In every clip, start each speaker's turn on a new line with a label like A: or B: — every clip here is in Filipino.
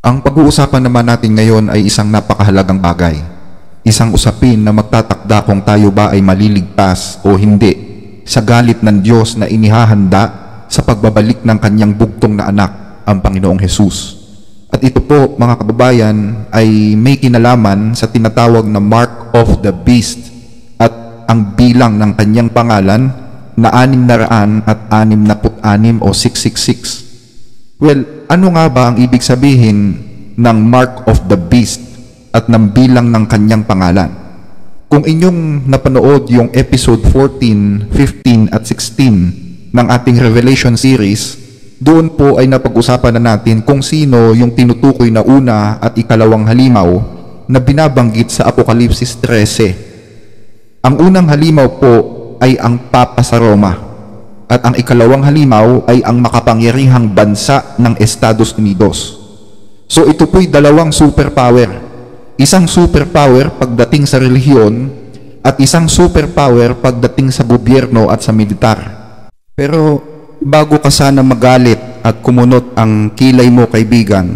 A: Ang pag-uusapan naman natin ngayon ay isang napakahalagang bagay. Isang usapin na magtatakda kung tayo ba ay maliligtas o hindi sa galit ng Diyos na inihahanda sa pagbabalik ng kanyang bugtong na anak, ang Panginoong Hesus. At ito po, mga kababayan, ay may kinalaman sa tinatawag na Mark of the Beast at ang bilang ng kanyang pangalan na 666 o 666. Well, ano nga ba ang ibig sabihin ng Mark of the Beast at ng bilang ng kanyang pangalan? Kung inyong napanood yung episode 14, 15 at 16 ng ating Revelation series, doon po ay napag-usapan na natin kung sino yung tinutukoy na una at ikalawang halimaw na binabanggit sa Apokalipsis 13. Ang unang halimaw po ay ang Papa sa Roma. At ang ikalawang halimaw ay ang makapangyarihang bansa ng Estados Unidos. So ito po'y dalawang superpower. Isang superpower pagdating sa relihiyon at isang superpower pagdating sa gobyerno at sa militar. Pero bago ka sana magalit at kumunot ang kilay mo, kaibigan,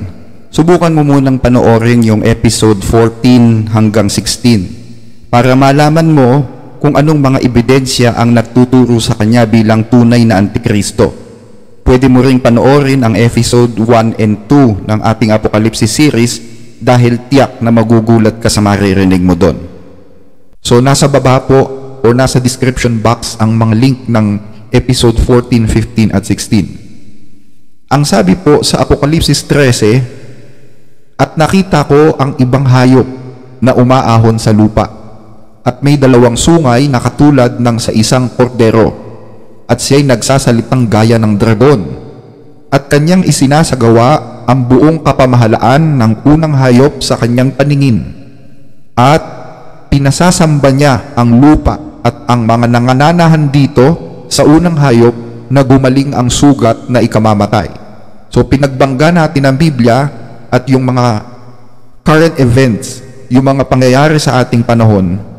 A: subukan mo munang panoorin yung episode 14 hanggang 16 para malaman mo kung anong mga ebidensya ang nagtuturo sa kanya bilang tunay na Antikristo. Pwede mo ring panoorin ang episode 1 and 2 ng ating Apokalipsis series dahil tiyak na magugulat ka sa maririnig mo doon. So nasa baba po o nasa description box ang mga link ng episode 14, 15 at 16. Ang sabi po sa Apokalipsis 13, at nakita ko ang ibang hayop na umaahon sa lupa. At may dalawang sungay na katulad ng sa isang kordero, at siya'y nagsasalitang gaya ng dragon, at kanyang isinasagawa ang buong kapamahalaan ng unang hayop sa kanyang paningin, at pinasasamba niya ang lupa at ang mga nangananahan dito sa unang hayop na gumaling ang sugat na ikamamatay. So pinagbangga natin ang Biblia at yung mga current events, yung mga pangyayari sa ating panahon,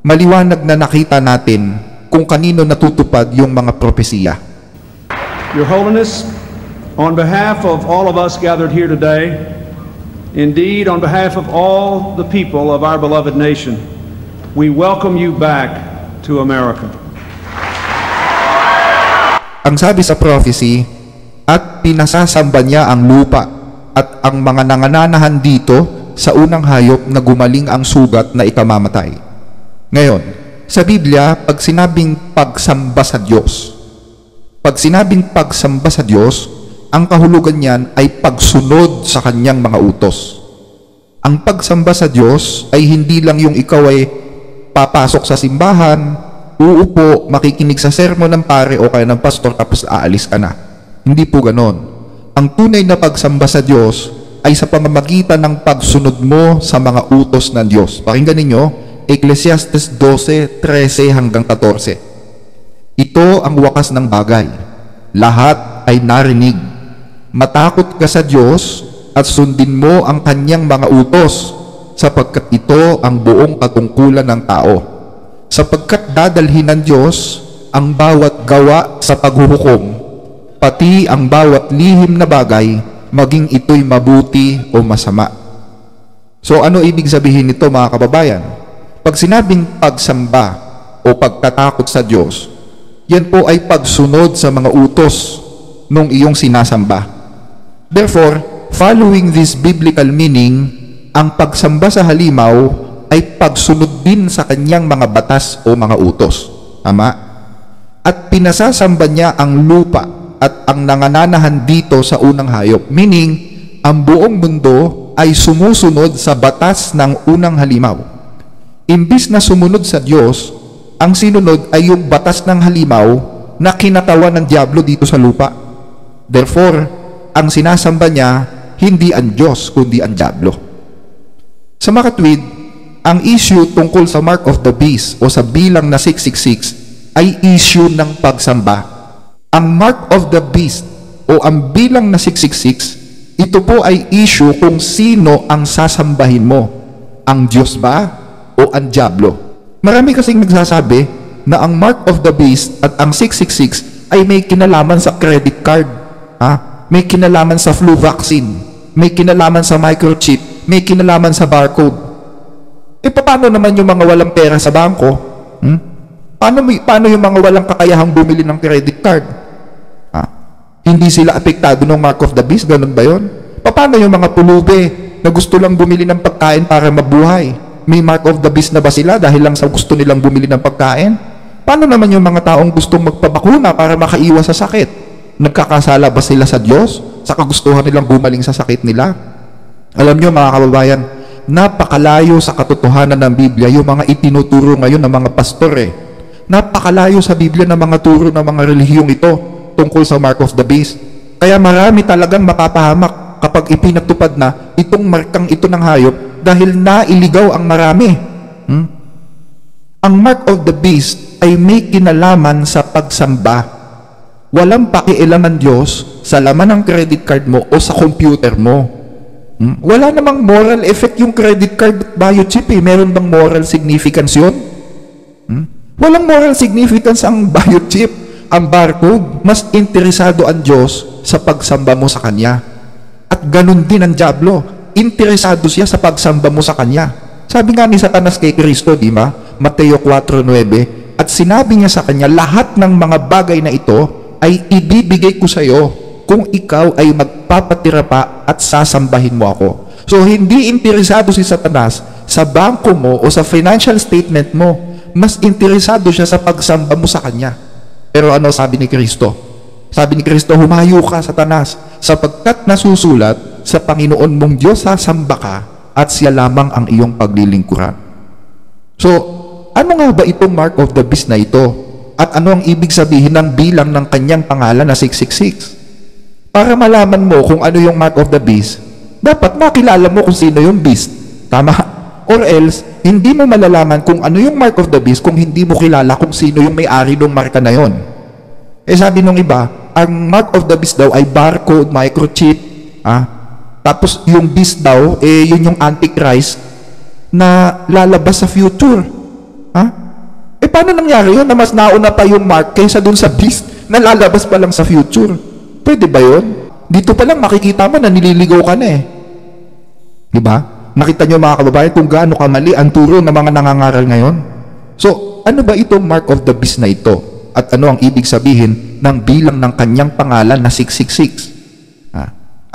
A: maliwanag na nakita natin kung kanino natutupad yung mga propesiya.
B: Your Holiness, on behalf of all of us gathered here today, indeed on behalf of all the people of our beloved nation, we welcome you back to America.
A: Ang sabi sa prophecy, at pinasasamba niya ang lupa at ang mga nangananahan dito sa unang hayop na gumaling ang sugat na ikamamatay. Ngayon, sa Biblia, pag sinabing pagsamba sa Diyos, ang kahulugan niyan ay pagsunod sa kanyang mga utos. Ang pagsamba sa Diyos ay hindi lang yung ikaw ay papasok sa simbahan, uupo, makikinig sa sermon ng pare o kaya ng pastor tapos aalis ka na. Hindi po ganon. Ang tunay na pagsamba sa Diyos ay sa pamamagitan ng pagsunod mo sa mga utos ng Diyos. Pakinggan ninyo, Ecclesiastes 12:13 hanggang 14. Ito ang wakas ng bagay. Lahat ay narinig. Matakot ka sa Diyos at sundin mo ang kanyang mga utos, sapagkat ito ang buong katungkulan ng tao. Sapagkat dadalhin ng Diyos ang bawat gawa sa paghuhukom, pati ang bawat lihim na bagay, maging ito'y mabuti o masama. So ano ibig sabihin nito, mga kababayan? Pag sinabing pagsamba o pagtatakot sa Diyos, yan po ay pagsunod sa mga utos nung iyong sinasamba. Therefore, following this biblical meaning, ang pagsamba sa halimaw ay pagsunod din sa kanyang mga batas o mga utos. Tama? At pinasasamba niya ang lupa at ang nangananahan dito sa unang hayop. Meaning, ang buong mundo ay sumusunod sa batas ng unang halimaw. Imbis na sumunod sa Diyos, ang sinunod ay yung batas ng halimaw na kinatawan ng diablo dito sa lupa. Therefore, ang sinasamba niya, hindi ang Diyos, kundi ang diablo. Sa makatwid, ang issue tungkol sa Mark of the Beast o sa bilang na 666 ay issue ng pagsamba. Ang Mark of the Beast o ang bilang na 666, ito po ay issue kung sino ang sasambahin mo. Ang Diyos ba o ang diablo? Marami kasing nagsasabi na ang Mark of the Beast at ang 666 ay may kinalaman sa credit card, may kinalaman sa flu vaccine, may kinalaman sa microchip, may kinalaman sa barcode. Paano naman yung mga walang pera sa bangko? Paano yung mga walang kakayahang bumili ng credit card? Hindi sila apektado ng mark of the beast? Ganun ba yun? Paano yung mga pulube na gusto lang bumili ng pagkain para mabuhay? May mark of the beast na ba sila dahil lang sa gusto nilang bumili ng pagkain? Paano naman yung mga taong gustong magpabakuna para makaiwas sa sakit? Nagkakasala ba sila sa Diyos sa kagustuhan nilang gumaling sa sakit nila? Alam nyo mga kababayan, napakalayo sa katotohanan ng Biblia yung mga itinuturo ngayon ng mga pastor Napakalayo sa Biblia ng mga turo ng mga relihiyong ito tungkol sa mark of the beast. Kaya marami talagang mapapahamak kapag ipinatupad na itong markang ito ng hayop dahil nailigaw ang marami. Ang mark of the beast ay may kinalaman sa pagsamba. Walang pakialam ang Diyos sa laman ng credit card mo o sa computer mo. Wala namang moral effect yung credit card biochip Meron bang moral significance yun? Walang moral significance ang biochip, ang barcode. Mas interesado ang Diyos sa pagsamba mo sa Kanya. At ganun din ang dyablo. Interesado siya sa pagsamba mo sa Kanya. Sabi nga ni Satanas kay Kristo, di ba? Mateo 4:9, at sinabi niya sa Kanya, lahat ng mga bagay na ito ay ibibigay ko sa iyo kung ikaw ay magpapatira pa at sasambahin mo ako. So, hindi interesado si Satanas sa bangko mo o sa financial statement mo. Mas interesado siya sa pagsamba mo sa Kanya. Pero ano sabi ni Kristo? Sabi ni Kristo, humayo ka, Satanas, sapagkat nasusulat, sa Panginoon mong Diyos sasamba ka at siya lamang ang iyong paglilingkuran. So, ano nga ba itong mark of the beast na ito? At ano ang ibig sabihin ng bilang ng kanyang pangalan na 666? Para malaman mo kung ano yung mark of the beast, dapat makilala mo kung sino yung beast. Tama? Or else, hindi mo malalaman kung ano yung mark of the beast kung hindi mo kilala kung sino yung may-ari ng marka na yon. Sabi nung iba, ang mark of the beast daw ay barcode, microchip. Tapos yung beast daw, yun yung antichrist na lalabas sa future. Paano nangyari yun na mas nauna pa yung mark kaysa dun sa beast na lalabas pa lang sa future? Pwede ba yun? Dito pa lang makikita mo na nililigaw ka na Diba? Nakita nyo mga kababayan kung gaano kamali ang turo ng mga nangangaral ngayon? So, ano ba itong mark of the beast na ito? At ano ang ibig sabihin ng bilang ng kanyang pangalan na 666?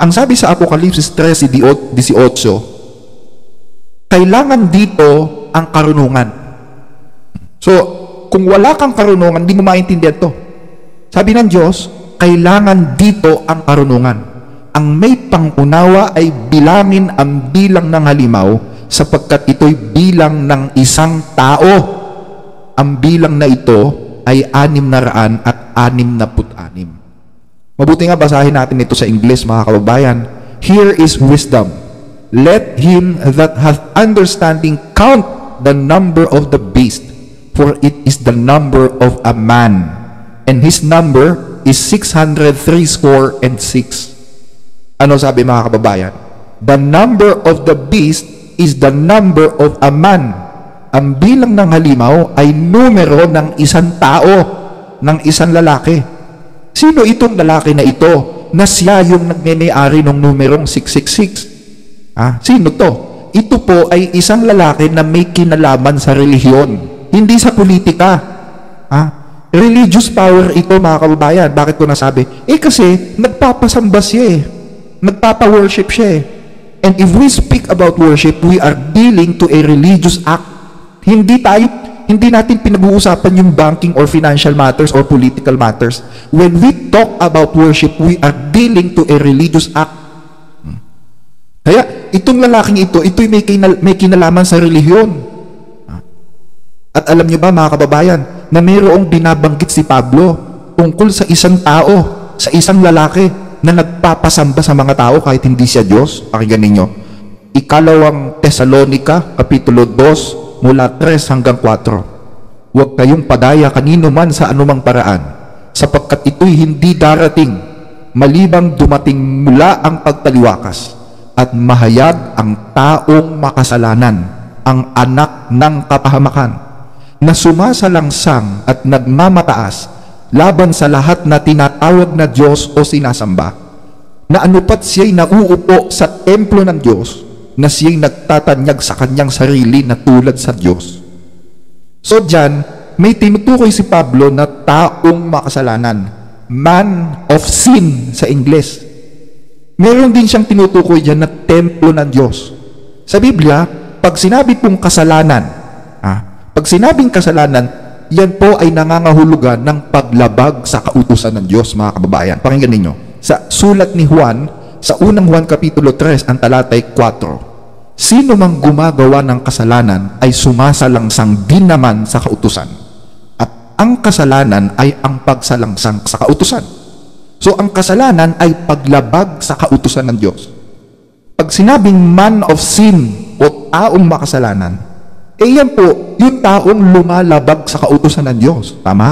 A: Ang sabi sa Apokalipsis 13:18, kailangan dito ang karunungan. So, kung wala kang karunungan, hindi mo maintindihan to. Sabi ng Diyos, kailangan dito ang karunungan. Ang may pangunawa ay bilangin ang bilang ng halimaw sapagkat ito'y bilang ng isang tao. Ang bilang na ito ay 666. Mabuti nga basahin natin ito sa English mga kababayan. Here is wisdom. Let him that hath understanding count the number of the beast, for it is the number of a man, and his number is 666. Ano sabi mga kababayan? The number of the beast is the number of a man. Ang bilang ng halimaw ay numero ng isang tao, ng isang lalaki. Sino itong lalaki na ito na siya yung nagme-may-ari ng numerong 666? Sino to? Ito po ay isang lalaki na may kinalaman sa relihiyon, hindi sa politika. Religious power ito mga kababayan. Bakit ko nasabi? Kasi nagpapasamba siya nagpapa-worship siya And if we speak about worship, we are dealing to a religious act. Hindi natin pinag-uusapan yung banking or financial matters or political matters. When we talk about worship, we are dealing to a religious act. Kaya itong lalaking ito'y may kinalaman sa relihiyon. At alam nyo ba mga kababayan, na mayroong binabanggit si Pablo tungkol sa isang tao, sa isang lalaki na nagpapasamba sa mga tao kahit hindi siya Diyos. Pakinggan ninyo. Ikalawang Tesalonica, Kapitulo 2, mula 3 hanggang 4. Huwag kayong padaya kanino man sa anumang paraan, sapagkat ito'y hindi darating, malibang dumating mula ang pagtaliwakas, at mahayag ang taong makasalanan, ang anak ng kapahamakan, na sumasalangsang at nagmamataas laban sa lahat na tinatawag na Diyos o sinasamba. na anupat siya'y nauupo sa templo ng Diyos, na siya'y nagtatanyag sa kanyang sarili na tulad sa Diyos. So dyan, may tinutukoy si Pablo na taong makasalanan, man of sin sa Ingles. Meron din siyang tinutukoy dyan na templo ng Diyos. Sa Biblia, pag sinabi pong kasalanan, pag sinabing kasalanan, yan po ay nangangahulugan ng paglabag sa kautusan ng Diyos, mga kababayan. Pakinggan ninyo. Sa sulat ni Juan, sa unang Juan Kapitulo 3, ang talatay 4, sino mang gumagawa ng kasalanan ay sumasalangsang din naman sa kautusan. At ang kasalanan ay ang pagsalangsang sa kautusan. So, ang kasalanan ay paglabag sa kautusan ng Diyos. Pag sinabing man of sin o taong makasalanan, yan po, yung taong lumalabag sa kautusan ng Diyos. Tama?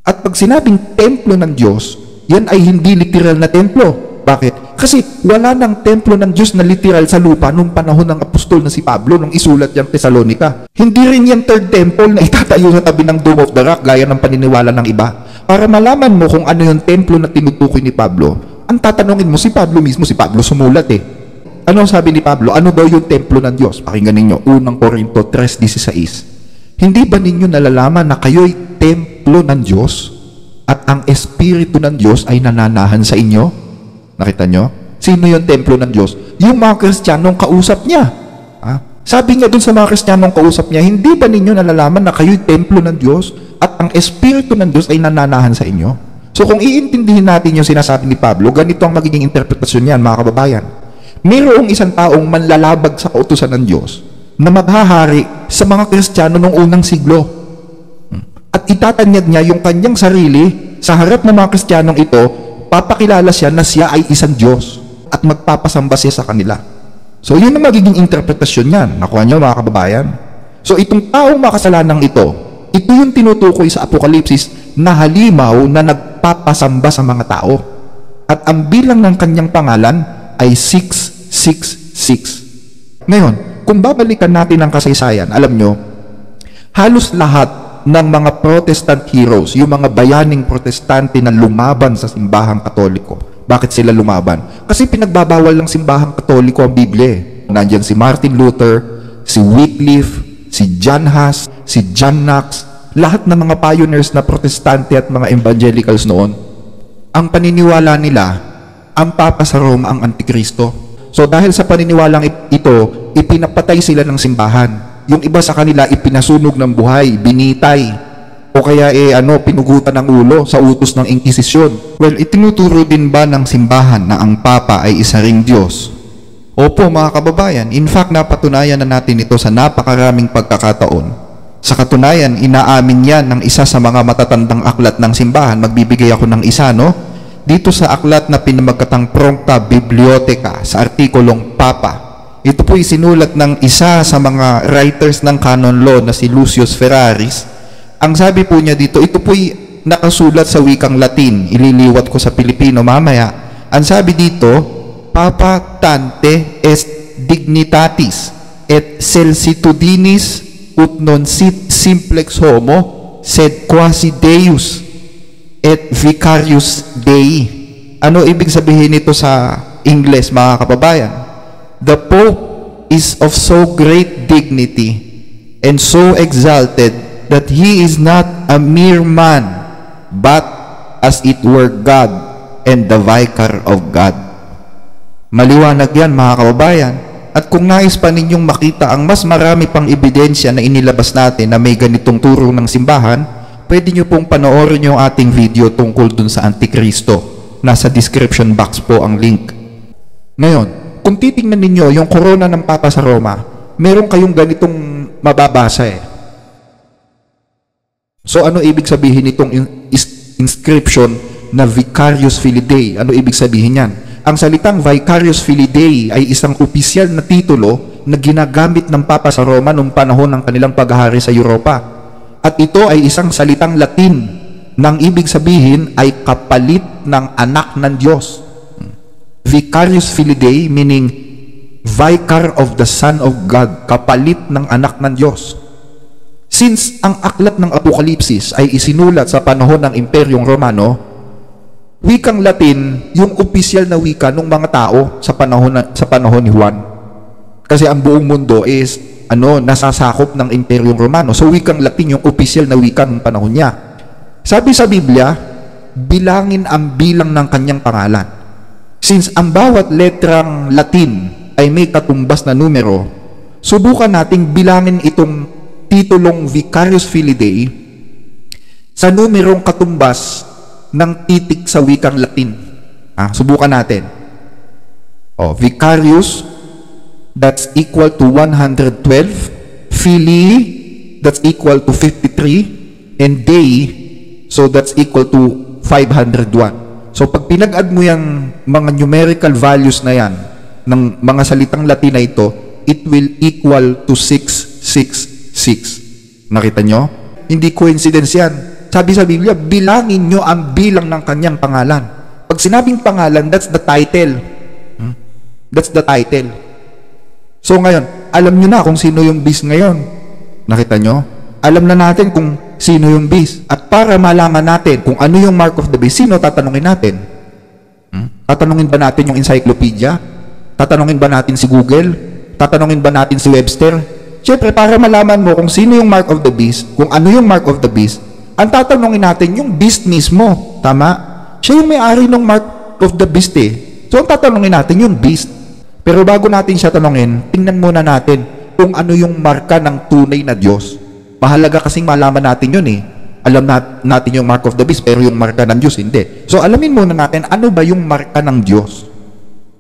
A: At pag sinabing templo ng Diyos, yan ay hindi literal na templo. Bakit? Kasi wala ng templo ng Diyos na literal sa lupa nung panahon ng apostol na si Pablo nung isulat yung Thessalonica. Hindi rin yan third temple na itatayo sa tabi ng Dome of the Rock gaya ng paniniwala ng iba. Para malaman mo kung ano yung templo na tinutukoy ni Pablo, ang tatanungin mo si Pablo mismo, si Pablo sumulat Ano sabi ni Pablo? Ano daw yung templo ng Diyos? Pakinggan ninyo, unang Korinto 3:16. Hindi ba ninyo nalalaman na kayo'y templo ng Diyos at ang Espiritu ng Diyos ay nananahan sa inyo? Nakita nyo? Sino yung templo ng Diyos? Yung mga Kristiyanong kausap niya. Sabi niya dun sa mga Kristiyanong kausap niya, hindi ba ninyo nalalaman na kayo'y templo ng Diyos at ang Espiritu ng Diyos ay nananahan sa inyo? So kung iintindihin natin yung sinasabi ni Pablo, ganito ang magiging interpretasyon niyan, mga kababayan. Mayroong isang taong manlalabag sa kautusan ng Diyos na maghahari sa mga Kristiyano noong unang siglo. At itatanyag niya yung kanyang sarili sa harap ng mga Kristiyanong ito, papakilala siya na siya ay isang Diyos at magpapasamba siya sa kanila. So yun ang magiging interpretasyon niyan. Nakuha niyo, mga kababayan? So itong taong makasalanang ito yung tinutukoy sa Apokalipsis na halimaw na nagpapasamba sa mga tao. At ang bilang ng kanyang pangalan ay 666. Ngayon, kung babalikan natin ang kasaysayan, alam nyo, halos lahat ng mga Protestant heroes, yung mga bayaning protestante na lumaban sa simbahang Katoliko. Bakit sila lumaban? Kasi pinagbabawal ng simbahang Katoliko ang Biblia. Nandiyan si Martin Luther, si Wycliffe, si John Huss, si John Knox, lahat ng mga pioneers na protestante at mga evangelicals noon. Ang paniniwala nila, ang Papa sa Rome ang Antikristo. So dahil sa paniniwalang ito, ipinapatay sila ng simbahan. Yung iba sa kanila ipinasunog ng buhay, binitay, o kaya pinugutan ng ulo sa utos ng Inquisition. Well, itinuturo din ba ng simbahan na ang Papa ay isa ring Diyos? Opo, mga kababayan, in fact napatunayan na natin ito sa napakaraming pagkakataon. Sa katunayan, inaamin yan ng isa sa mga matatandang aklat ng simbahan. Magbibigay ako ng isa, dito sa aklat na pinamagkatang Proncta Bibliotheca sa artikulong Papa. Ito po isinulat ng isa sa mga writers ng canon law na si Lucius Ferraris. Ang sabi po niya dito, ito po'y nakasulat sa wikang Latin. Ililiwat ko sa Pilipino mamaya. Ang sabi dito, Papa tante est dignitatis et celsitudinis ut non sit simplex homo sed quasi Deus et vicarius Dei. Ano ibig sabihin nito sa Ingles, mga kababayan? The Pope is of so great dignity and so exalted that he is not a mere man, but as it were God and the vicar of God. Maliwanag yan, mga kababayan. At kung nais pa ninyong makita ang mas marami pang ebidensya na inilabas natin na may ganitong turo ng simbahan, pwede nyo pong panoorin yung ating video tungkol dun sa Antikristo. Nasa description box po ang link. Ngayon, kung titingnan ninyo yung korona ng Papa sa Roma, meron kayong ganitong mababasa So ano ibig sabihin itong inscription na Vicarius Filii Dei? Ano ibig sabihin yan? Ang salitang Vicarius Filii Dei ay isang opisyal na titulo na ginagamit ng Papa sa Roma noong panahon ng kanilang paghahari sa Europa. At ito ay isang salitang Latin nang ibig sabihin ay kapalit ng anak ng Diyos. Vicarius Filii Dei meaning Vicar of the Son of God, kapalit ng anak ng Diyos. Since ang aklat ng Apokalipsis ay isinulat sa panahon ng Imperyong Romano, Wikang Latin, yung opisyal na wika ng mga tao sa panahon ni Juan. Kasi ang buong mundo is nasasakop ng Imperyong Romano. So wikang Latin yung opisyal na wika ng panahon niya. Sabi sa Biblia, bilangin ang bilang ng kanyang pangalan. Since ang bawat letrang Latin ay may katumbas na numero, subukan nating bilangin itong titulong Vicarius Filii Dei sa numerong katumbas ng titik sa wikang Latin. Subukan natin. Vicarius, that's equal to 112. Filii, that's equal to 53. And Dei, so that's equal to 501. So pag pinag-add mo yung mga numerical values na yan ng mga salitang Latin na ito, it will equal to 666. Nakita nyo? Hindi coincidence yan. Sabi sa Biblia, bilangin nyo ang bilang ng kanyang pangalan. Pag sinabing pangalan, that's the title. That's the title. So ngayon, alam nyo na kung sino yung beast ngayon. Nakita nyo? Alam na natin kung sino yung beast. At para malaman natin kung ano yung mark of the beast, sino tatanungin natin? Tatanungin ba natin yung encyclopedia? Tatanungin ba natin si Google? Tatanungin ba natin si Webster? Siyempre, para malaman mo kung sino yung mark of the beast, kung ano yung mark of the beast, ang tatanungin natin yung beast mismo. Tama? Siya yung may-ari ng mark of the beast eh. So, ang tatanungin natin yung beast. Pero bago natin siya tanungin, tingnan muna natin kung ano yung marka ng tunay na Diyos. Mahalaga kasing malaman natin yun eh. Alam natin yung mark of the beast, pero yung marka ng Diyos, hindi. So, alamin muna natin, ano ba yung marka ng Diyos?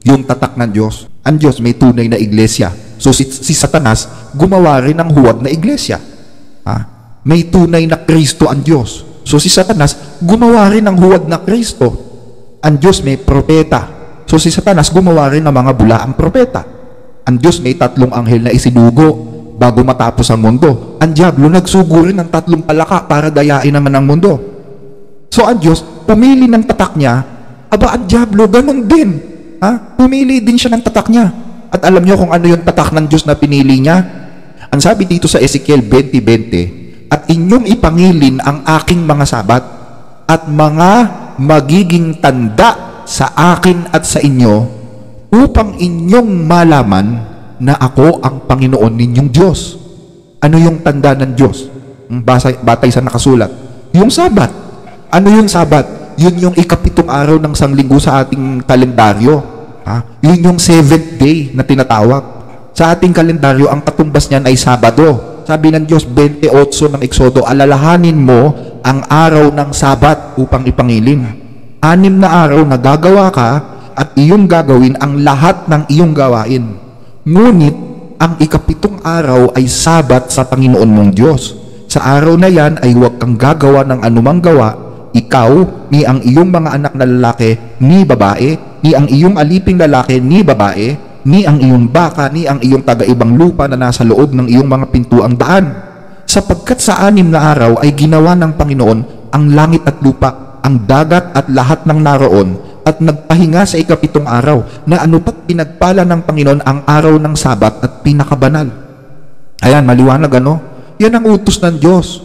A: Yung tatak ng Diyos. Ang Diyos may tunay na iglesia. So, si Satanas, gumawa rin ng huwad na iglesia. May tunay na Kristo ang Diyos. So, si Satanas, gumawa rin ng huwad na Kristo. Ang Diyos may propeta. So, si Satanas, gumawa rin ng mga bulaang propeta. Ang Diyos may 3 anghel na isinugo bago matapos ang mundo. Ang diablo nagsugo rin ng 3 palaka para dayain naman ang mundo. So, ang Diyos, pumili ng tatak niya. Aba, ang diablo, ganun din. Pumili din siya ng tatak niya. At alam niyo kung ano yung tatak ng Diyos na pinili niya? Ang sabi dito sa Ezekiel 20:20, at inyong ipangilin ang aking mga sabat at mga magiging tanda sa akin at sa inyo upang inyong malaman na ako ang Panginoon ninyong Diyos. Ano yung tanda ng Diyos? Batay sa nakasulat. Yung sabat. Ano yung sabat? Yun yung 7th araw ng sanglinggo sa ating kalendaryo. Yun yung 7th day na tinatawag. Sa ating kalendaryo, ang katumbas niyan ay Sabado. Sabi ng Diyos, 28 ng Exodo, alalahanin mo ang araw ng Sabat upang ipangilin. 6 na araw na gagawa ka at iyong gagawin ang lahat ng iyong gawain. Ngunit, ang 7th araw ay Sabat sa Panginoon mong Diyos. Sa araw na yan ay huwag kang gagawa ng anumang gawa, ikaw, ni ang iyong mga anak na lalaki, ni babae, ni ang iyong aliping lalaki, ni babae, ni ang iyong baka, ni ang iyong taga-ibang lupa na nasa loob ng iyong mga pintuang daan. Sapagkat sa 6 na araw ay ginawa ng Panginoon ang langit at lupa, ang dagat at lahat ng naroon, at nagpahinga sa 7th araw, na anupat pinagpala ng Panginoon ang araw ng Sabat at pinakabanal. Ayan, maliwanag ano? Yan ang utos ng Diyos.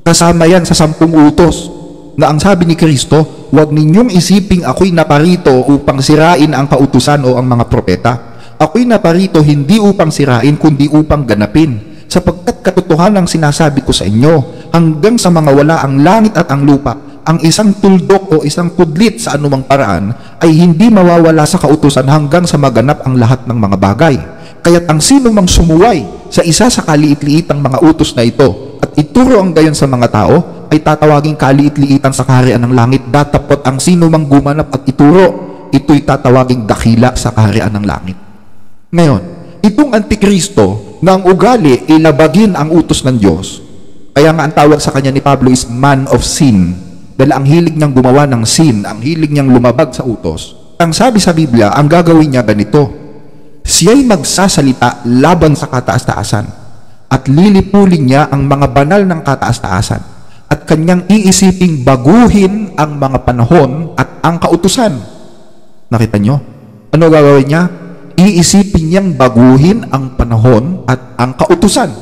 A: Kasama yan sa 10 utos, na ang sabi ni Kristo, huwag ninyong isiping ako'y naparito upang sirain ang kautusan o ang mga propeta. Ako'y naparito hindi upang sirain, kundi upang ganapin. Sapagkat katotohanan ang sinasabi ko sa inyo, hanggang sa mga wala ang langit at ang lupa, ang isang tuldok o isang pudlit sa anumang paraan ay hindi mawawala sa kautusan hanggang sa maganap ang lahat ng mga bagay. Kaya't ang sino mang sumuway sa isa sa kaliit-liitang mga utos na ito at ituro ang gayon sa mga tao, ay tatawaging kaliit-liitan sa kaharian ng langit. Datapot ang sino mang gumanap at ituro, ito'y tatawaging dakila sa kaharian ng langit. Ngayon, itong Antikristo na ang ugali ilabagin ang utos ng Diyos, kaya nga ang tawag sa kanya ni Pablo is man of sin, dahil ang hilig niyang gumawa ng sin, ang hilig niyang lumabag sa utos. Ang sabi sa Biblia, ang gagawin niya ganito, siya'y magsasalita laban sa kataas-taasan at lilipulin niya ang mga banal ng kataas-taasan at kanyang iisiping baguhin ang mga panahon at ang kautusan. Nakita nyo? Ano gagawin niya? Iisipin niyang baguhin ang panahon at ang kautusan.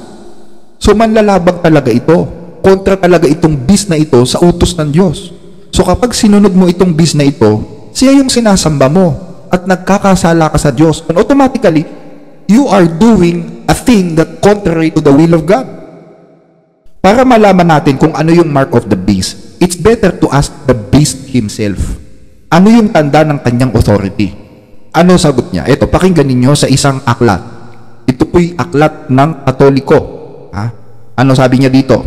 A: So manlalabag talaga ito. Kontra talaga itong bis na ito sa utos ng Diyos. So kapag sinunod mo itong bis na ito, siya yung sinasamba mo at nagkakasala ka sa Diyos. And automatically, you are doing a thing that contrary to the will of God. Para malaman natin kung ano yung mark of the beast, it's better to ask the beast himself. Ano yung tanda ng kanyang authority? Ano sagot niya? Ito, pakinggan ninyo sa isang aklat. Ito po'y aklat ng Katoliko. Ano sabi niya dito?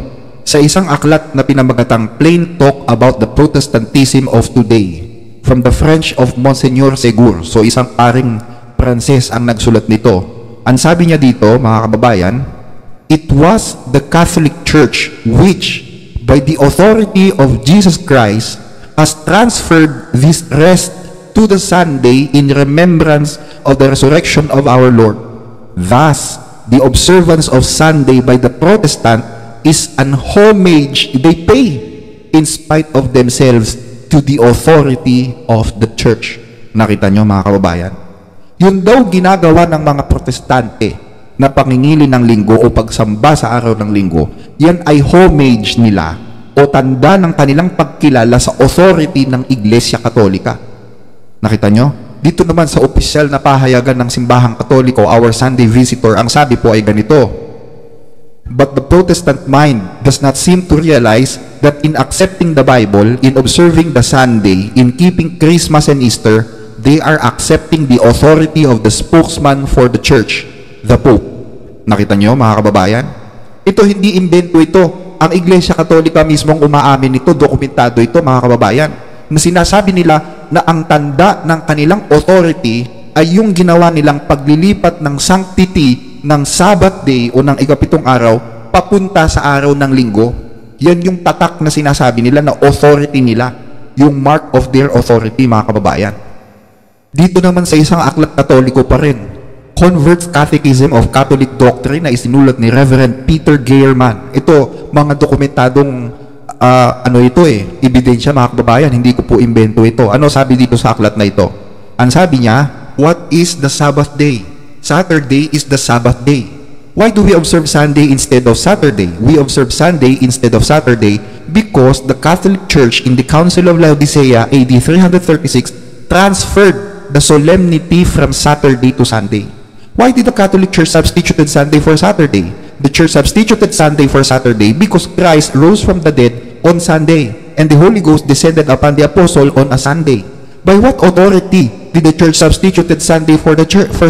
A: Sa isang aklat na pinamagatang Plain Talk About the Protestantism of Today, from the French of Monseigneur Segur. So isang paring Pranses ang nagsulat nito. Ang sabi niya dito, mga kababayan, it was the Catholic Church which, by the authority of Jesus Christ, has transferred this rest to the Sunday in remembrance of the resurrection of our Lord. Thus, the observance of Sunday by the Protestant is an homage they pay in spite of themselves to the authority of the church. Nakita nyo, mga kababayan? Yun daw ginagawa ng mga protestante na pangingili ng linggo o pagsamba sa araw ng linggo. Yan ay homage nila o tanda ng kanilang pagkilala sa authority ng Iglesia Katolika. Nakita nyo? Dito naman sa opisyal na pahayagan ng Simbahang Katoliko, Our Sunday Visitor, ang sabi po ay ganito: but the Protestant mind does not seem to realize that in accepting the Bible, in observing the Sunday, in keeping Christmas and Easter, they are accepting the authority of the spokesman for the church, the Pope. Nakita nyo, mga kababayan? Ito hindi imbento ito. Ang Iglesia Katolika mismong umaamin ito, dokumentado ito, mga kababayan, na sinasabi nila na ang tanda ng kanilang authority ay yung ginawa nilang paglilipat ng sanctity ng Sabbath day o ng ikapitong araw papunta sa araw ng linggo. Yan yung tatak na sinasabi nila na authority nila, yung mark of their authority, mga kababayan. Dito naman sa isang aklat Katoliko pa rin, Convert's Catechism of Catholic Doctrine na isinulat ni Reverend Peter Geierman. Ito, mga dokumentadong ebidensya, mga kababayan, hindi ko po imbento ito. Ano sabi dito sa aklat na ito? Ang sabi niya, what is the Sabbath day? Saturday is the Sabbath day. Why do we observe Sunday instead of Saturday? We observe Sunday instead of Saturday because the Catholic Church in the Council of Laodicea AD 336 transferred the solemnity from Saturday to Sunday. Why did the Catholic Church substituted Sunday for Saturday? The Church substituted Sunday for Saturday because Christ rose from the dead on Sunday and the Holy Ghost descended upon the apostle on a Sunday. By what authority did the Church substituted Sunday for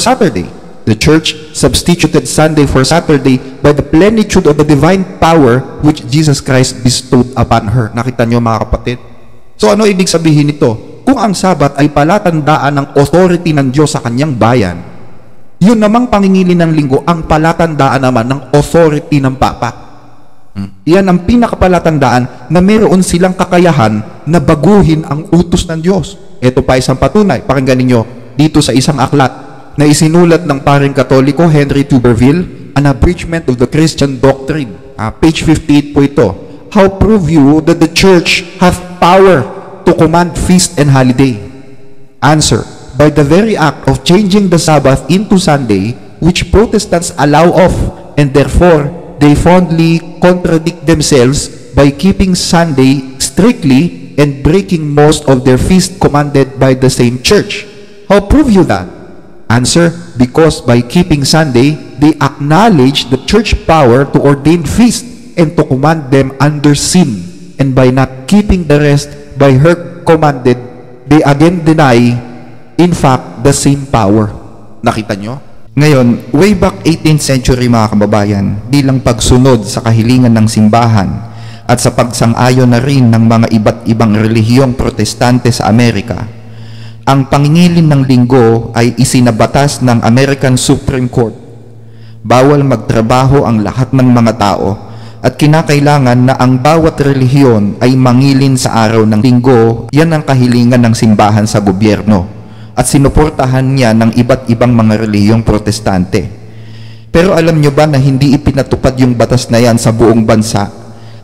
A: Saturday? The Church substituted Sunday for Saturday by the plenitude of the divine power which Jesus Christ bestowed upon her. Nakita nyo, mga kapatid? So ano ibig sabihin nito? Kung ang Sabat ay palatandaan ng authority ng Diyos sa kanyang bayan, yun namang pangingili ng linggo ang palatandaan naman ng authority ng Papa. Yan ang pinakapalatandaan na meron silang kakayahan na baguhin ang utos ng Diyos. Ito pa isang patunay. Pakinggan ninyo dito sa isang aklat na isinulat ng paring Katoliko Henry Tuberville, An Abridgment of the Christian Doctrine. Page 58 po ito. How prove you that the church hath power to command feast and holiday? Answer, by the very act of changing the Sabbath into Sunday, which Protestants allow of, and therefore they fondly contradict themselves by keeping Sunday strictly and breaking most of their feasts commanded by the same church. How prove you that? Answer, because by keeping Sunday, they acknowledge the church power to ordain feast and to command them under sin. And by not keeping the rest by her commanded, they again deny, in fact, the same power. Nakita nyo? Ngayon, way back 18th century, mga kababayan, bilang pagsunod sa kahilingan ng simbahan at sa pagsang-ayon na rin ng mga iba't ibang relihiyong protestante sa Amerika, ang pangingilin ng linggo ay isinabatas ng American Supreme Court. Bawal magtrabaho ang lahat ng mga tao at kinakailangan na ang bawat relihiyon ay mangilin sa araw ng linggo. Yan ang kahilingan ng simbahan sa gobyerno at sinuportahan niya ng iba't ibang mga relihiyong protestante. Pero alam nyo ba na hindi ipinatupad yung batas na yan sa buong bansa?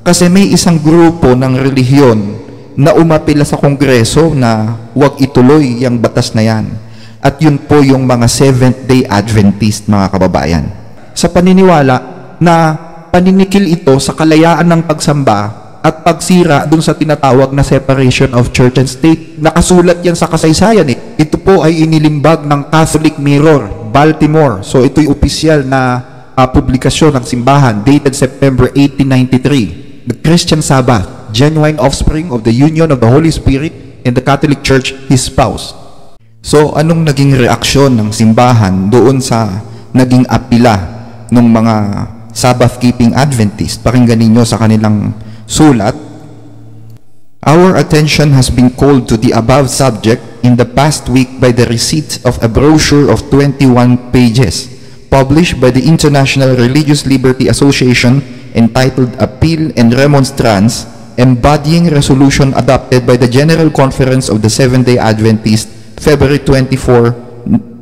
A: Kasi may isang grupo ng relihiyon na umapila sa Kongreso na huwag ituloy yung batas na yan. At yun po yung mga Seventh-day Adventist, mga kababayan. Sa paniniwala na paninikil ito sa kalayaan ng pagsamba at pagsira dun sa tinatawag na separation of church and state. Nakasulat yan sa kasaysayan eh. Ito po ay inilimbag ng Catholic Mirror, Baltimore. So ito'y opisyal na publikasyon ng simbahan dated September 1893. The Christian Sabbath, genuine offspring of the union of the Holy Spirit and the Catholic Church, his spouse. So anong naging reaksyon ng simbahan doon sa naging apila ng mga Sabbath-keeping Adventist? Pakinggan ninyo sa kanilang sulat. Our attention has been called to the above subject in the past week by the receipt of a brochure of 21 pages published by the International Religious Liberty Association entitled Appeal and Remonstrance, embodying resolution adopted by the General Conference of the Seventh-day Adventists February 24,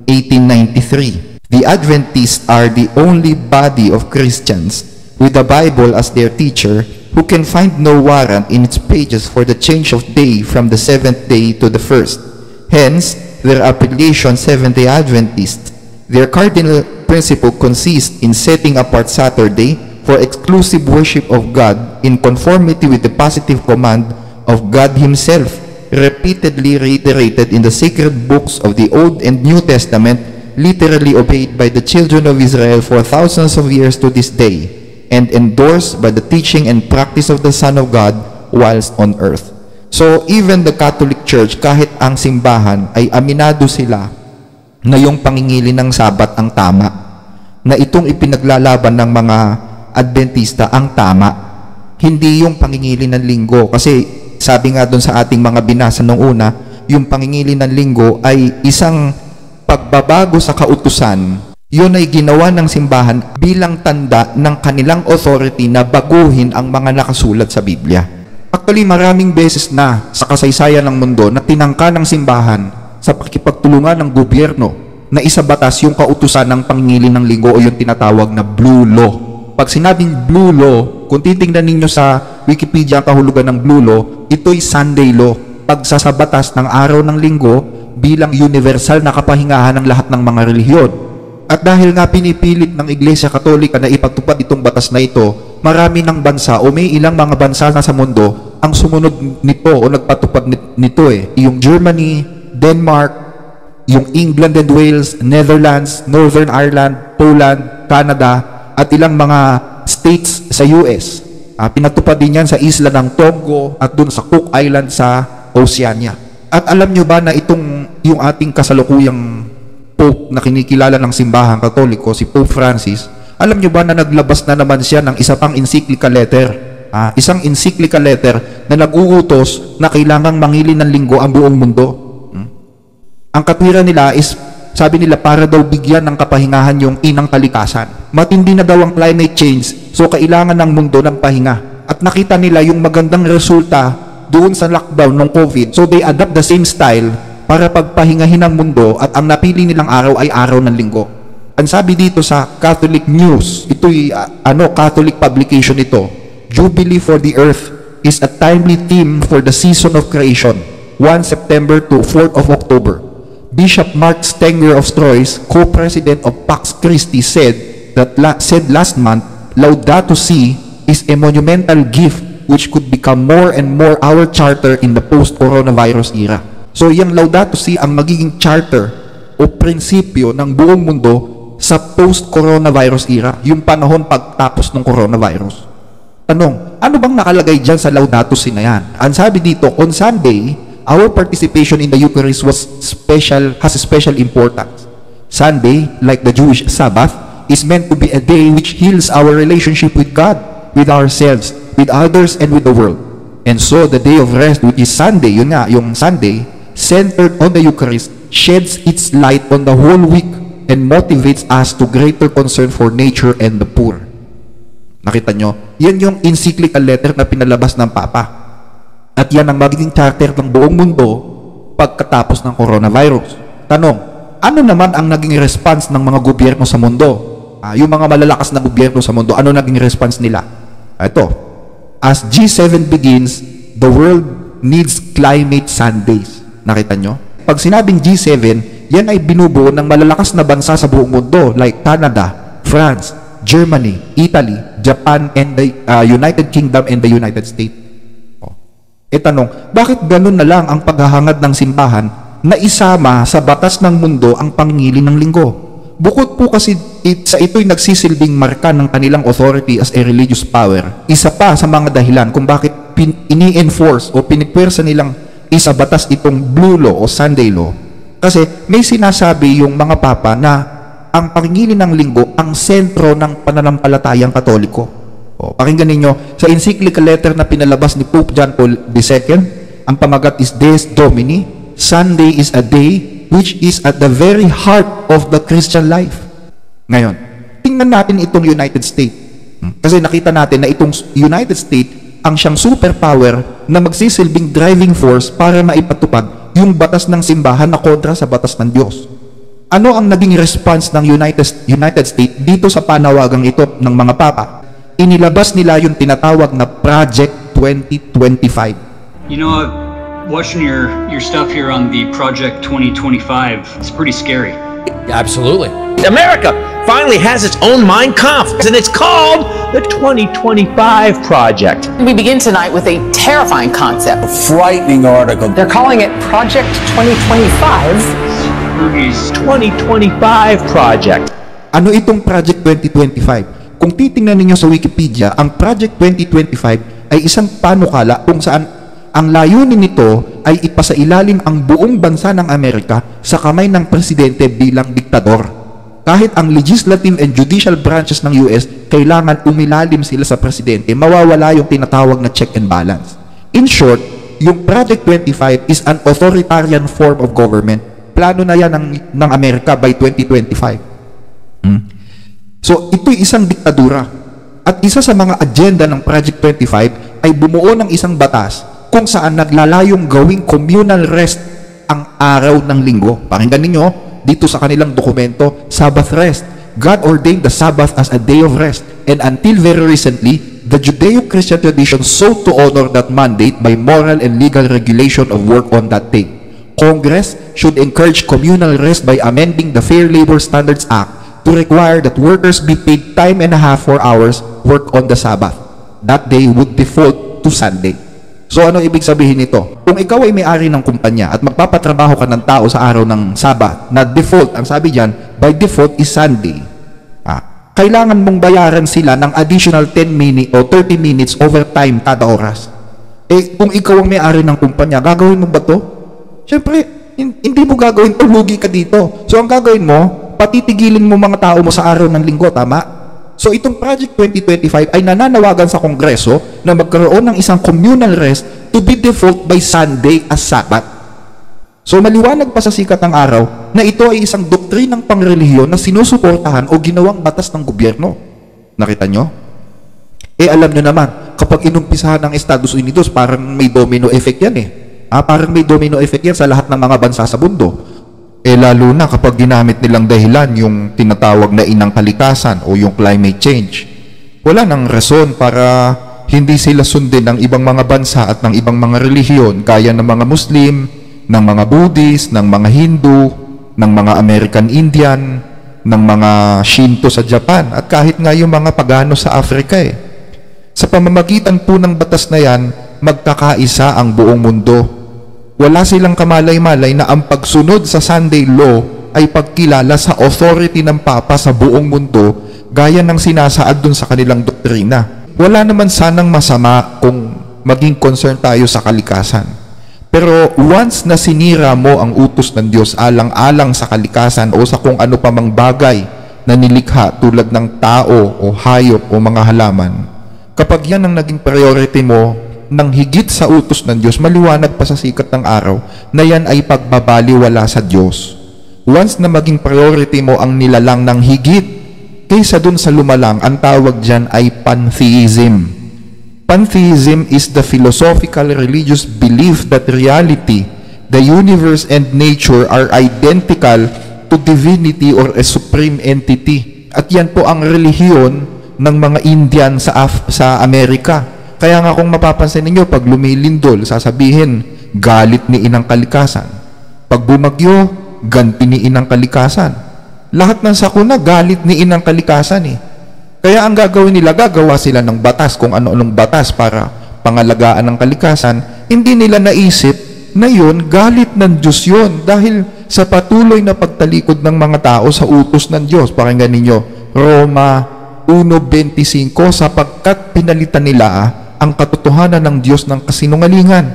A: 1893. The Adventists are the only body of Christians with the Bible as their teacher who can find no warrant in its pages for the change of day from the seventh day to the first. Hence, their appellation Seventh-day Adventists. Their cardinal principle consists in setting apart Saturday for exclusive worship of God in conformity with the positive command of God Himself, repeatedly reiterated in the sacred books of the Old and New Testament, literally obeyed by the children of Israel for thousands of years to this day, and endorsed by the teaching and practice of the Son of God whilst on earth. So, even the Catholic Church, kahit ang simbahan, ay aminado sila na yung pangingili ng Sabat ang tama, na itong ipinaglalaban ng mga Adventista ang tama, hindi yung pangingili ng linggo. Kasi sabi nga doon sa ating mga binasa nung una, yung pangingili ng linggo ay isang pagbabago sa kautusan. Yun ay ginawa ng simbahan bilang tanda ng kanilang authority na baguhin ang mga nakasulat sa Biblia. Actually, maraming beses na sa kasaysayan ng mundo na tinangka ng simbahan sa pakipagtulungan ng gobyerno na isabatas yung kautusan ng pangingili ng linggo o yung tinatawag na Blue Law. Pag sinabing Blue Law, kung titingnan ninyo sa Wikipedia ang kahulugan ng Blue Law, ito'y Sunday Law. Pagsasabatas ng araw ng linggo bilang universal na kapahingahan ng lahat ng mga relihiyon. At dahil nga pinipilit ng Iglesia Katolika na ipagtupad itong batas na ito, marami ng bansa o may ilang mga bansa na sa mundo ang sumunod nito o nagpatupad nito Yung Germany, Denmark, yung England and Wales, Netherlands, Northern Ireland, Poland, Canada, at ilang mga states sa US. Pinatupad din yan sa isla ng Tonga at dun sa Cook Island sa Oceania. At alam nyo ba na yung ating kasalukuyang Pope na kinikilala ng simbahang Katoliko, si Pope Francis, alam nyo ba na naglabas na naman siya ng isa pang encyclical letter? Isang encyclical letter na nag-uutos na kailangang mangili ng linggo ang buong mundo. Ang katwiran nila is, sabi nila, para daw bigyan ng kapahingahan yung inang kalikasan. Matindi na daw ang climate change, so kailangan ng mundo ng pahinga. At nakita nila yung magandang resulta doon sa lockdown ng COVID, so they adopt the same style para pagpahingahin ng mundo at ang napili nilang araw ay araw ng linggo. Ang sabi dito sa Catholic News, ito'y Catholic publication ito, Jubilee for the Earth is a timely theme for the season of creation, 1 September to 4th of October. Bishop Mark Stenger of Troyes, co-president of Pax Christi, said last month, Laudato Si is a monumental gift which could become more and more our charter in the post-coronavirus era. So, yung Laudato Si ang magiging charter o prinsipyo ng buong mundo sa post-coronavirus era, yung panahon pagtapos ng coronavirus. Tanong, ano bang nakalagay dyan sa Laudato Si na yan? Ang sabi dito, on Sunday, our participation in the Eucharist has a special importance. Sunday, like the Jewish Sabbath, is meant to be a day which heals our relationship with God, with ourselves, with others, and with the world. And so, the day of rest, which is Sunday, yun nga, yung Sunday, centered on the Eucharist, sheds its light on the whole week and motivates us to greater concern for nature and the poor. Nakita nyo? Yan yung encyclical letter na pinalabas ng Papa. At yan ang magiging charter ng buong mundo pagkatapos ng coronavirus. Tanong, ano naman ang naging response ng mga gobyerno sa mundo? Yung mga malalakas na gobyerno sa mundo, ano naging response nila? Ito, as G7 begins, the world needs climate Sundays. Nakita nyo? Pag sinabing G7, yan ay binubuo ng malalakas na bansa sa buong mundo like Canada, France, Germany, Italy, Japan, and the United Kingdom and the United States. Tanong, bakit ganun na lang ang paghahangad ng simbahan na isama sa batas ng mundo ang pangingili ng linggo? Bukod po kasi sa ito'y nagsisilbing marka ng kanilang authority as a religious power, isa pa sa mga dahilan kung bakit ini-enforce o pinipwersa nilang isa batas itong blue law o Sunday law. Kasi may sinasabi yung mga papa na ang pangingili ng linggo ang sentro ng pananampalatayang Katoliko. Pakinggan ninyo, sa encyclical letter na pinalabas ni Pope John Paul II, ang pamagat is Des Domini, Sunday is a day which is at the very heart of the Christian life. Ngayon, tingnan natin itong United States. Kasi nakita natin na itong United States ang siyang superpower na magsisilbing driving force para maipatupad yung batas ng simbahan na kontra sa batas ng Diyos. Ano ang naging response ng United States dito sa panawagang ito ng mga papa? Inilabas nila yung tinatawag na Project 2025.
C: You know, watching your stuff here on the Project 2025, it's pretty scary.
D: Absolutely. America finally has its own Mein Kampf, and it's called the 2025 Project.
E: We begin tonight with a terrifying concept.
F: A frightening article.
E: They're calling it Project 2025.
C: Rudy's
D: 2025 Project.
A: Ano itong Project 2025? Kung titingnan ninyo sa Wikipedia, ang Project 2025 ay isang panukala kung saan ang layunin nito ay ipasailalim ang buong bansa ng Amerika sa kamay ng presidente bilang diktador. Kahit ang legislative and judicial branches ng US kailangan umilalim sila sa presidente, mawawala yung tinatawag na check and balance. In short, yung Project 25 is an authoritarian form of government. Plano na yan ng Amerika by 2025. So, ito'y isang diktadura. At isa sa mga agenda ng Project 25 ay bumuo ng isang batas kung saan naglalayong gawing communal rest ang araw ng linggo. Pakinggan ninyo, dito sa kanilang dokumento, Sabbath rest. God ordained the Sabbath as a day of rest. And until very recently, the Judeo-Christian tradition sought to honor that mandate by moral and legal regulation of work on that day. Congress should encourage communal rest by amending the Fair Labor Standards Act to require that workers be paid time and a half for hours work on the Sabbath. That day would default to Sunday. So ano ibig sabihin nito? Kung ikaw ay may-ari ng kumpanya at magpapatrabaho ka ng tao sa araw ng Sabbath, na default, ang sabi dyan, by default is Sunday. Kailangan mong bayaran sila ng additional 10 minutes o 30 minutes overtime kada oras. Kung ikaw ang may-ari ng kumpanya, gagawin mo ba to? Siyempre, hindi mo gagawin to, lugi ka dito. So ang gagawin mo, patitigilin mo mga tao mo sa araw ng linggo, tama? So itong Project 2025 ay nananawagan sa Kongreso na magkaroon ng isang communal rest to be default by Sunday as Sabbath. So maliwanag pa sa sikat ng araw na ito ay isang doktrinang pangrelihiyon na sinusuportahan o ginawang batas ng gobyerno. Nakita nyo? Alam nyo naman, kapag inumpisahan ng Estados Unidos, parang may domino effect yan parang may domino effect yan sa lahat ng mga bansa sa mundo. Lalo na kapag ginamit nilang dahilan yung tinatawag na inang kalikasan o yung climate change. Wala nang rason para hindi sila sundin ng ibang mga bansa at ng ibang mga relihiyon gaya ng mga Muslim, ng mga Buddhist, ng mga Hindu, ng mga American Indian, ng mga Shinto sa Japan at kahit nga yung mga pagano sa Africa Sa pamamagitan po ng batas na yan, magkakaisa ang buong mundo. Wala silang kamalay-malay na ang pagsunod sa Sunday law ay pagkilala sa authority ng Papa sa buong mundo gaya ng sinasaad dun sa kanilang doktrina. Wala naman sanang masama kung maging concern tayo sa kalikasan. Pero once na sinira mo ang utos ng Diyos alang-alang sa kalikasan o sa kung ano pa mang bagay na nilikha tulad ng tao o hayop o mga halaman, kapag yan ang naging priority mo nang higit sa utos ng Diyos, maliwanag pa sa sikat ng araw na yan ay pagbabaliwala sa Diyos. Once na maging priority mo ang nilalang ng higit kaysa dun sa lumalang, ang tawag dyan ay pantheism. Pantheism is the philosophical religious belief that reality, the universe and nature are identical to divinity or a supreme entity. At yan po ang relihiyon ng mga Indian sa Amerika. Kaya nga kung mapapansin ninyo, pag lumilindol, sasabihin, galit ni inang kalikasan. Pag bumagyo, ganti ni inang kalikasan. Lahat ng sakuna, galit ni inang kalikasan Kaya ang gagawin nila, gagawa sila ng batas, kung ano-anong batas para pangalagaan ng kalikasan, hindi nila naisip na yun, galit ng Diyos yun dahil sa patuloy na pagtalikod ng mga tao sa utos ng Diyos. Pakinggan ninyo, Roma 1:25, sapagkat pinalitan nila ang katotohanan ng Diyos ng kasinungalingan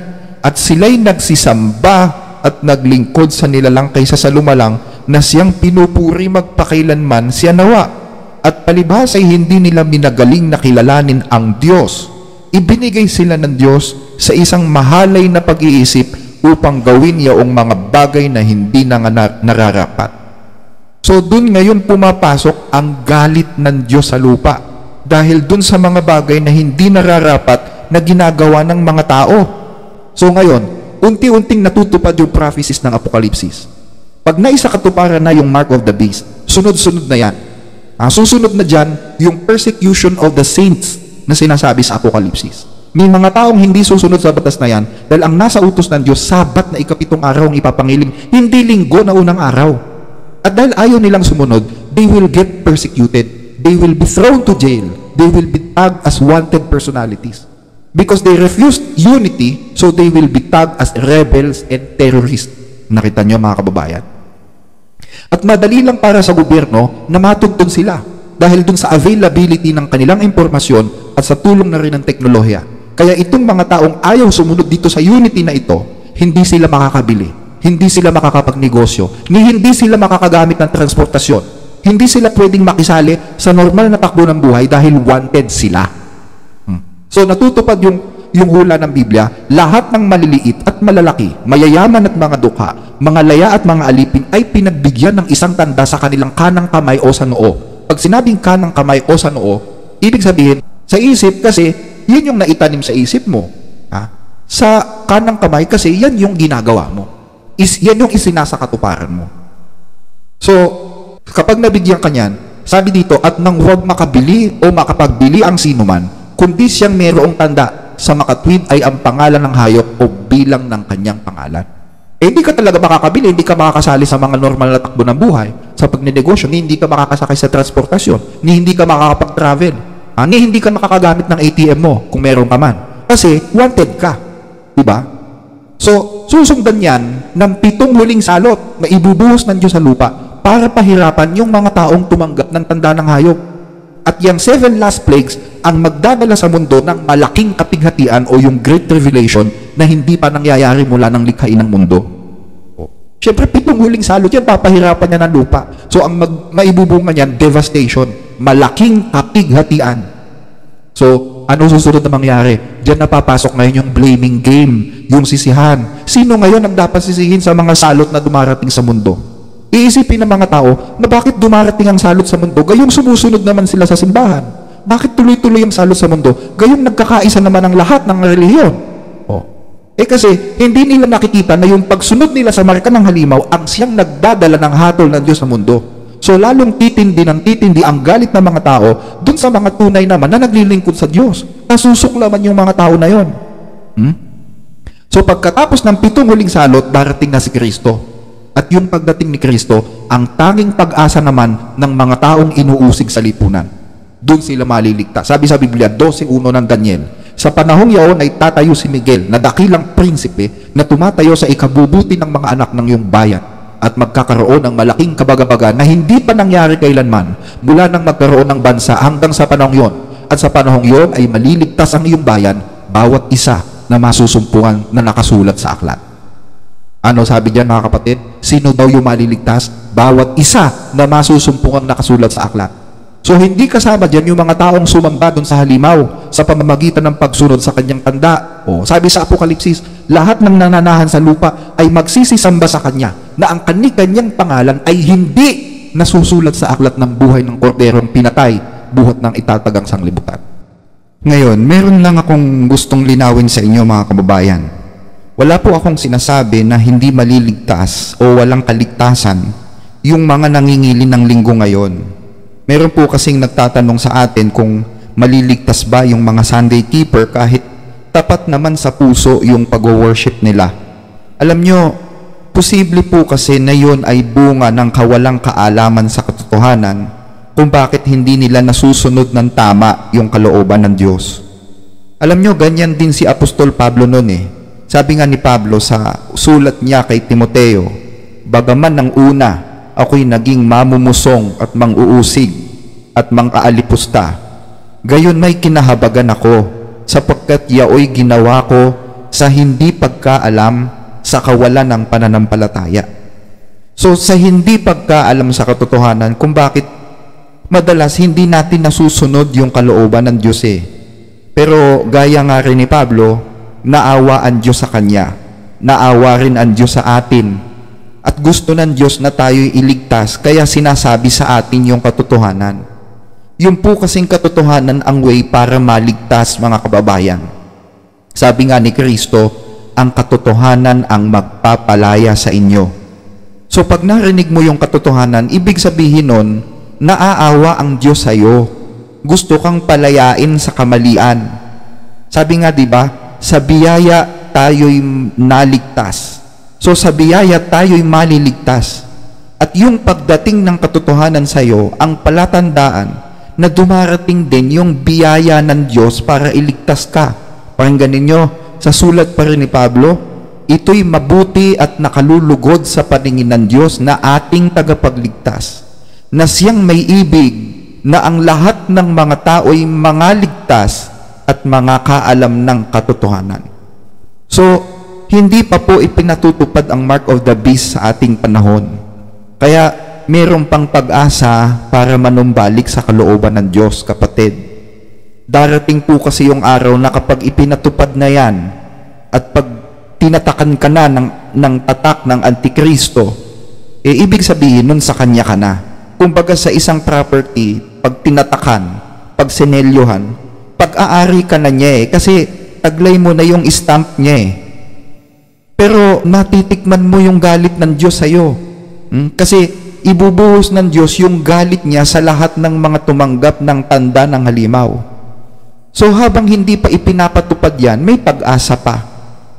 A: at sila'y nagsisamba at naglingkod sa nilalang kaysa sa lumalang na siyang pinupuri magpakailanman siya nawa, at palibhas ay hindi nila minagaling na kilalanin ang Diyos. Ibinigay sila ng Diyos sa isang mahalay na pag-iisip upang gawin yaong mga bagay na hindi na nararapat. So dun ngayon pumapasok ang galit ng Diyos sa lupa dahil dun sa mga bagay na hindi nararapat na ginagawa ng mga tao. So ngayon, unti-unting natutupad yung prophecies ng Apokalipsis. Pag naisa katuparan na yung mark of the beast, sunod-sunod na yan. Susunod na dyan, yung persecution of the saints na sinasabi sa Apokalipsis. May mga taong hindi susunod sa batas na yan dahil ang nasa utos ng Diyos, Sabat na ika-7 araw ang ipapangiling, hindi linggo na unang araw. At dahil ayaw nilang sumunod, they will get persecuted. They will be thrown to jail. They will be tagged as wanted personalities. Because they refused unity, so they will be tagged as rebels and terrorists. Nakita niyo mga kababayan? At madali lang para sa gobyerno na matugtong sila dahil dun sa availability ng kanilang impormasyon at sa tulong na rin ng teknolohiya. Kaya itong mga taong ayaw sumunod dito sa unity na ito, hindi sila makakabili, hindi sila makakapagnegosyo, hindi sila makakagamit ng transportasyon, hindi sila pwedeng makisali sa normal na takbo ng buhay dahil wanted sila. So natutupad yung hula ng Biblia, lahat ng maliliit at malalaki, mayayaman at mga dukha, mga laya at mga alipin ay pinagbigyan ng isang tanda sa kanilang kanang kamay o sa noo. Pag sinabing kanang kamay o sa noo, ibig sabihin, sa isip kasi, yun yung naitanim sa isip mo. Sa kanang kamay kasi, yan yung ginagawa mo. Yan yung isinasakatuparan mo. So, kapag nabigyan ka niyan, sabi dito, at nang huwag makabili o makapagbili ang sinuman, kundi siyang mayroong tanda sa makatwid ay ang pangalan ng hayop o bilang ng kanyang pangalan. Hindi ka talaga makakabili, hindi ka makakasali sa mga normal na takbo ng buhay, sa pagnenegosyo, hindi ka makakasakay sa transportasyon, hindi ka makakapag-travel, hindi ka makakagamit ng ATM mo kung meron ka man. Kasi wanted ka. Diba? So, susundan yan ng 7 huling salot na ibubuhos ng Diyos sa lupa para pahirapan yung mga taong tumanggap ng tanda ng hayop. At yung 7 last plagues ang magdadala sa mundo ng malaking kapighatian o yung Great Revelation na hindi pa nangyayari mula ng likhain ng mundo. Siyempre, 7 huling salot yan, papahirapan niya ng lupa. So, ang maibubunga niyan, devastation. Malaking kapighatian. So, ano susunod na mangyari? Diyan napapasok ngayon yung blaming game, yung sisihan. Sino ngayon ang dapat sisihin sa mga salot na dumarating sa mundo? Iisipin ng mga tao na bakit dumarating ang salot sa mundo, gayong sumusunod naman sila sa simbahan. Bakit tuloy-tuloy ang salot sa mundo, gayong nagkakaisa naman ang lahat ng relihiyon? Kasi hindi nila nakikita na yung pagsunod nila sa marka ng halimaw ang siyang nagdadala ng hatol ng Diyos sa mundo. So lalong titindi ng titindi ang galit ng mga tao dun sa mga tunay naman na naglilingkod sa Diyos. Nasusuklaman yung mga tao na yon. So pagkatapos ng 7 huling salot, darating na si Kristo. At yung pagdating ni Kristo, ang tanging pag-asa naman ng mga taong inuusig sa lipunan. Doon sila maliligtas. Sabi sa Biblia, 12:1 ng Daniel, sa panahong yaon ay tatayo si Miguel na dakilang prinsipe na tumatayo sa ikabubuti ng mga anak ng iyong bayan at magkakaroon ng malaking kabagabaga na hindi pa nangyari kailanman mula nang magkaroon ng bansa hanggang sa panahong yon. At sa panahong yon ay maliligtas ang iyong bayan, bawat isa na masusumpungan na nakasulat sa aklat. Ano sabi diyan mga kapatid? Sino daw yung maliligtas? Bawat isa na masusumpungan nakasulat sa aklat. So hindi kasama dyan yung mga taong sumamba doon sa halimaw sa pamamagitan ng pagsunod sa kanyang tanda. Sabi sa Apokalipsis, lahat ng nananahan sa lupa ay magsisisamba sa kanya na ang kanyang pangalan ay hindi nasusulat sa aklat ng buhay ng korderong pinatay buhat ng itatagang sanglibutan. Ngayon, meron lang akong gustong linawin sa inyo mga kababayan. Wala po akong sinasabi na hindi maliligtas o walang kaligtasan yung mga nangingili ng linggo ngayon. Meron po kasing nagtatanong sa atin kung maliligtas ba yung mga Sunday keeper kahit tapat naman sa puso yung pag-worship nila. Alam nyo, posible po kasi na yun ay bunga ng kawalang kaalaman sa katotohanan kung bakit hindi nila nasusunod ng tama yung kalooban ng Diyos. Alam nyo, ganyan din si Apostol Pablo noon eh. Sabi nga ni Pablo sa sulat niya kay Timoteo, bagaman ng una, ako'y naging mamumusong at mang-uusig at mang-aalipusta, gayon may kinahabagan ako, sapagkat yaoy ginawa ko sa hindi pagkaalam sa kawalan ng pananampalataya. So sa hindi pagkaalam sa katotohanan kung bakit madalas hindi natin nasusunod yung kalooban ng Diyos eh. Pero gaya nga rin ni Pablo, naawa ang Diyos sa kanya, naawa rin ang Diyos sa atin, at gusto ng Diyos na tayo'y iligtas, kaya sinasabi sa atin yung katotohanan. Yung po kasing katotohanan ang way para maligtas, mga kababayan. Sabi nga ni Kristo, ang katotohanan ang magpapalaya sa inyo. So pag narinig mo yung katotohanan, ibig sabihin nun, naaawa ang Diyos sa iyo. Gusto kang palayain sa kamalian. Sabi nga, di ba, sa biyaya tayo'y naligtas. So sa biyaya tayo'y maliligtas. At yung pagdating ng katotohanan sa iyo, ang palatandaan na dumarating din yung biyaya ng Diyos para iligtas ka. Pakinggan ninyo, sa sulat pa rin ni Pablo, ito'y mabuti at nakalulugod sa paningin ng Diyos na ating tagapagligtas, na siyang may ibig na ang lahat ng mga tao'y mangaligtas at mga kaalam ng katotohanan. So, hindi pa po ipinatutupad ang mark of the beast sa ating panahon. Kaya, mayroon pang pag-asa para manumbalik sa kalooban ng Diyos, kapatid. Darating po kasi yung araw na kapag ipinatupad na yan at pag tinatakan ka na ng tatak ng Antikristo, ibig sabihin nun sa kanya ka na. Kumbaga sa isang property, pag tinatakan, pag sinelyohan, pag-aari ka na niya kasi taglay mo na yung stamp niya Pero natitikman mo yung galit ng Diyos sa'yo. Kasi ibubuhos ng Diyos yung galit niya sa lahat ng mga tumanggap ng tanda ng halimaw. So habang hindi pa ipinapatupad yan, may pag-asa pa.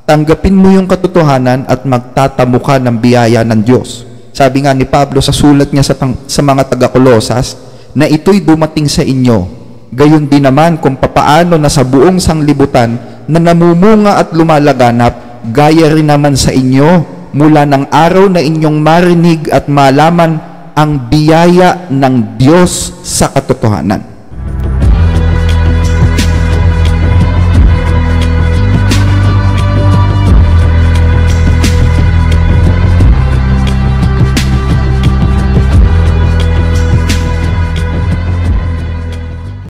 A: Tanggapin mo yung katotohanan at magtatamo ka ng biyaya ng Diyos. Sabi nga ni Pablo sa sulat niya sa mga taga-Kolosas, na ito'y dumating sa inyo. Gayon din naman kung papaano na sa buong sanglibutan na namumunga at lumalaganap, gaya rin naman sa inyo mula ng araw na inyong marinig at malaman ang biyaya ng Diyos sa katotohanan.